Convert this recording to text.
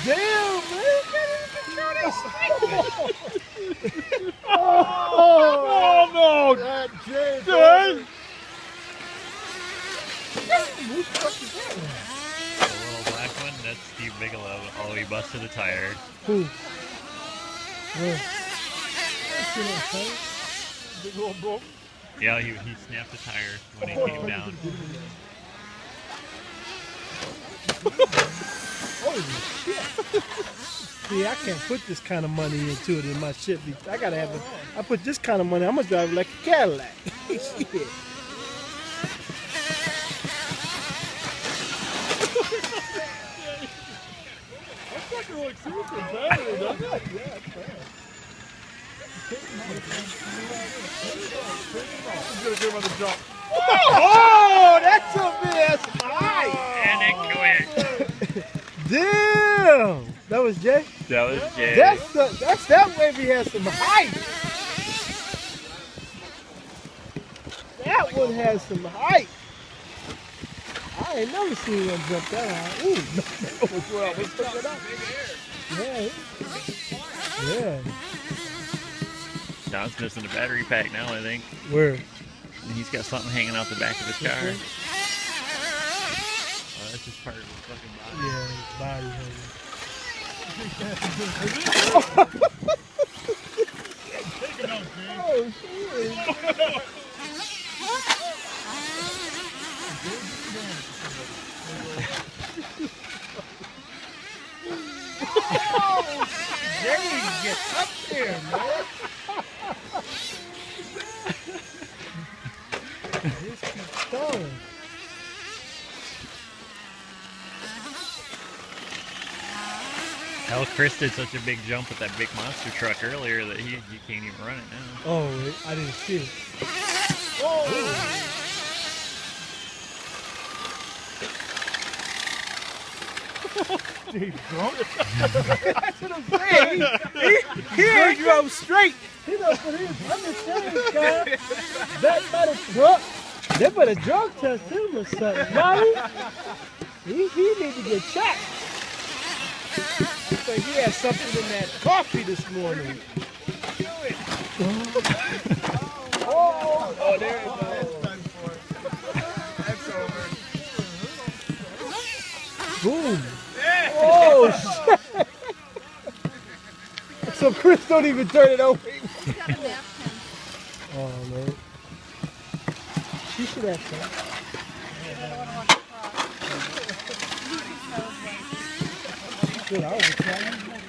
Damn, man. Oh no! That Jay, Dang! whose truck is that one? The little black one, that's Steve Bigelow. Oh, he busted a tire. Who? Where? That's in that tire. Big old broke. Yeah, he snapped a tire when he came down. Holy shit. See, I can't put this kind of money into it in my shit. I gotta have it. I put this kind of money, I'm gonna drive it like a Cadillac. Shit. That's fucking like super battery, doesn't it? Yeah, it's fine. He's gonna give him the jump. Oh, that's a bit high. And it quit. Damn. That was Jay? That was Jay. That's that baby has some height. That one has some height. I ain't never seen one jump that high. Ooh, no, that was well. Let's pick it up. Yeah. Yeah. John's missing a battery pack now, I think. Where? And he's got something hanging out the back of his car. Okay. Oh, that's just part of his fucking body. Yeah, his body heavy. Take him out, Jay. Oh, shit. Oh, Jay, get up there, man. This keeps going. Hell, Chris did such a big jump with that big monster truck earlier that you can't even run it now. Oh, I didn't see it. Oh. Jay's drunk. That's what I'm saying. He ain't drove straight. He done put his, I'm just saying, guys. That better drunk. They better drug test him or something. Mommy, he need to get checked. I think he had something in that coffee this morning. Oh, there it goes. That's over. Boom. Oh, shit. So Chris don't even turn it over. Oh, man. She should have some. Good, I was trying.